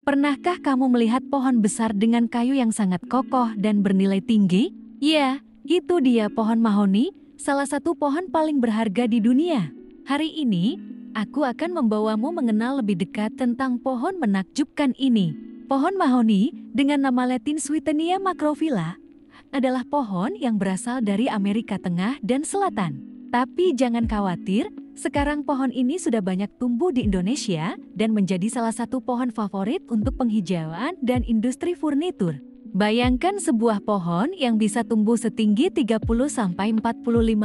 Pernahkah kamu melihat pohon besar dengan kayu yang sangat kokoh dan bernilai tinggi? Ya, itu dia pohon mahoni, salah satu pohon paling berharga di dunia. Hari ini, aku akan membawamu mengenal lebih dekat tentang pohon menakjubkan ini. Pohon mahoni, dengan nama Latin Swietenia macrophylla, adalah pohon yang berasal dari Amerika Tengah dan Selatan. Tapi jangan khawatir, sekarang pohon ini sudah banyak tumbuh di Indonesia dan menjadi salah satu pohon favorit untuk penghijauan dan industri furnitur. Bayangkan sebuah pohon yang bisa tumbuh setinggi 30-45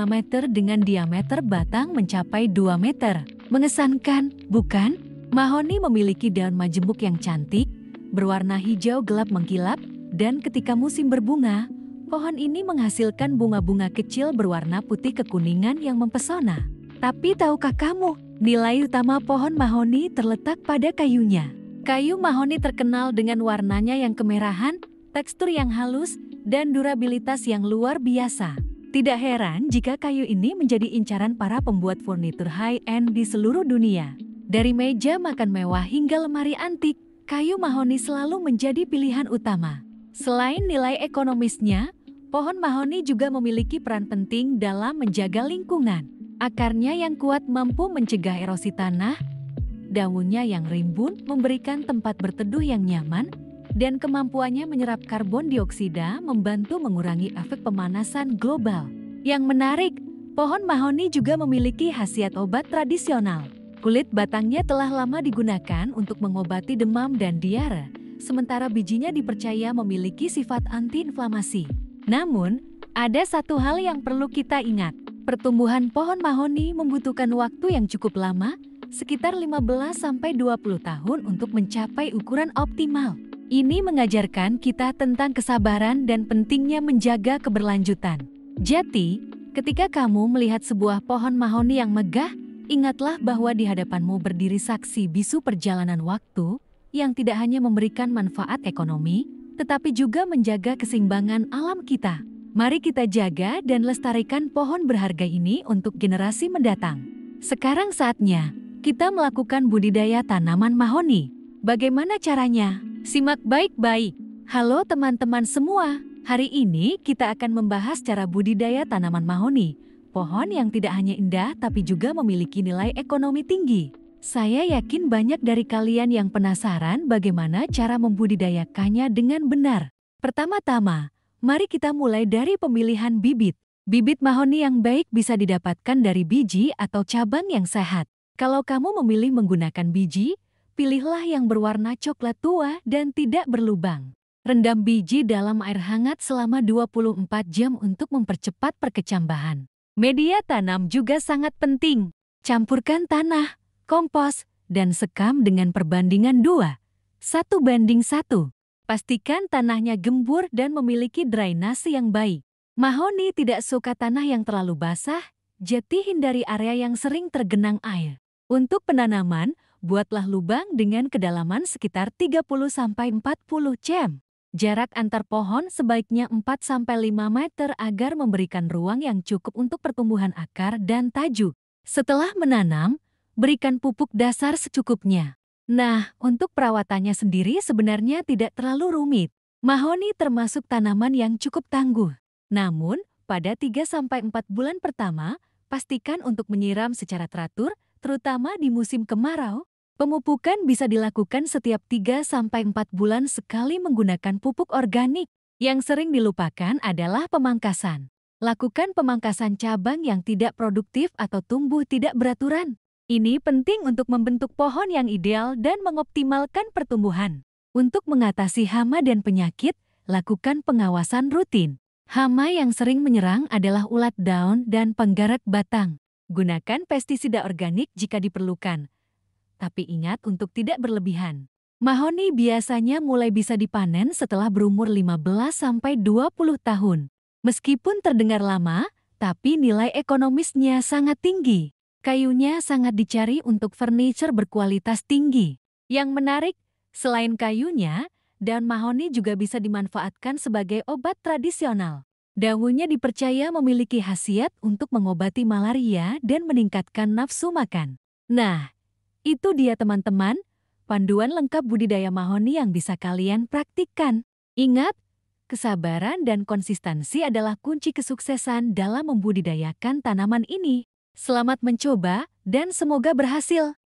meter dengan diameter batang mencapai 2 meter. Mengesankan, bukan? Mahoni memiliki daun majemuk yang cantik, berwarna hijau gelap mengkilap, dan ketika musim berbunga, pohon ini menghasilkan bunga-bunga kecil berwarna putih kekuningan yang mempesona. Tapi tahukah kamu, nilai utama pohon mahoni terletak pada kayunya. Kayu mahoni terkenal dengan warnanya yang kemerahan, tekstur yang halus, dan durabilitas yang luar biasa. Tidak heran jika kayu ini menjadi incaran para pembuat furnitur high-end di seluruh dunia. Dari meja makan mewah hingga lemari antik, kayu mahoni selalu menjadi pilihan utama. Selain nilai ekonomisnya, pohon mahoni juga memiliki peran penting dalam menjaga lingkungan. Akarnya yang kuat mampu mencegah erosi tanah, daunnya yang rimbun memberikan tempat berteduh yang nyaman, dan kemampuannya menyerap karbon dioksida membantu mengurangi efek pemanasan global. Yang menarik, pohon mahoni juga memiliki khasiat obat tradisional. Kulit batangnya telah lama digunakan untuk mengobati demam dan diare, sementara bijinya dipercaya memiliki sifat antiinflamasi. Namun, ada satu hal yang perlu kita ingat. Pertumbuhan pohon mahoni membutuhkan waktu yang cukup lama, sekitar 15-20 tahun untuk mencapai ukuran optimal. Ini mengajarkan kita tentang kesabaran dan pentingnya menjaga keberlanjutan. Jadi, ketika kamu melihat sebuah pohon mahoni yang megah, ingatlah bahwa di hadapanmu berdiri saksi bisu perjalanan waktu yang tidak hanya memberikan manfaat ekonomi, tetapi juga menjaga keseimbangan alam kita. Mari kita jaga dan lestarikan pohon berharga ini untuk generasi mendatang. Sekarang saatnya kita melakukan budidaya tanaman mahoni. Bagaimana caranya? Simak baik-baik. Halo teman-teman semua, hari ini kita akan membahas cara budidaya tanaman mahoni. Pohon yang tidak hanya indah tapi juga memiliki nilai ekonomi tinggi. Saya yakin banyak dari kalian yang penasaran bagaimana cara membudidayakannya dengan benar. Pertama-tama, mari kita mulai dari pemilihan bibit. Bibit mahoni yang baik bisa didapatkan dari biji atau cabang yang sehat. Kalau kamu memilih menggunakan biji, pilihlah yang berwarna coklat tua dan tidak berlubang. Rendam biji dalam air hangat selama 24 jam untuk mempercepat perkecambahan. Media tanam juga sangat penting. Campurkan tanah, kompos, dan sekam dengan perbandingan 2:1. Pastikan tanahnya gembur dan memiliki drainase yang baik. Mahoni tidak suka tanah yang terlalu basah, jadi hindari area yang sering tergenang air. Untuk penanaman, buatlah lubang dengan kedalaman sekitar 30-40 cm. Jarak antar pohon sebaiknya 4-5 meter agar memberikan ruang yang cukup untuk pertumbuhan akar dan tajuk. Setelah menanam, berikan pupuk dasar secukupnya. Nah, untuk perawatannya sendiri sebenarnya tidak terlalu rumit. Mahoni termasuk tanaman yang cukup tangguh. Namun, pada 3-4 bulan pertama, pastikan untuk menyiram secara teratur, terutama di musim kemarau. Pemupukan bisa dilakukan setiap 3-4 bulan sekali menggunakan pupuk organik. Yang sering dilupakan adalah pemangkasan. Lakukan pemangkasan cabang yang tidak produktif atau tumbuh tidak beraturan. Ini penting untuk membentuk pohon yang ideal dan mengoptimalkan pertumbuhan. Untuk mengatasi hama dan penyakit, lakukan pengawasan rutin. Hama yang sering menyerang adalah ulat daun dan penggarak batang. Gunakan pestisida organik jika diperlukan. Tapi ingat untuk tidak berlebihan. Mahoni biasanya mulai bisa dipanen setelah berumur 15-20 tahun. Meskipun terdengar lama, tapi nilai ekonomisnya sangat tinggi. Kayunya sangat dicari untuk furniture berkualitas tinggi. Yang menarik, selain kayunya, daun mahoni juga bisa dimanfaatkan sebagai obat tradisional. Daunnya dipercaya memiliki khasiat untuk mengobati malaria dan meningkatkan nafsu makan. Nah, itu dia teman-teman, panduan lengkap budidaya mahoni yang bisa kalian praktikkan. Ingat, kesabaran dan konsistensi adalah kunci kesuksesan dalam membudidayakan tanaman ini. Selamat mencoba dan semoga berhasil.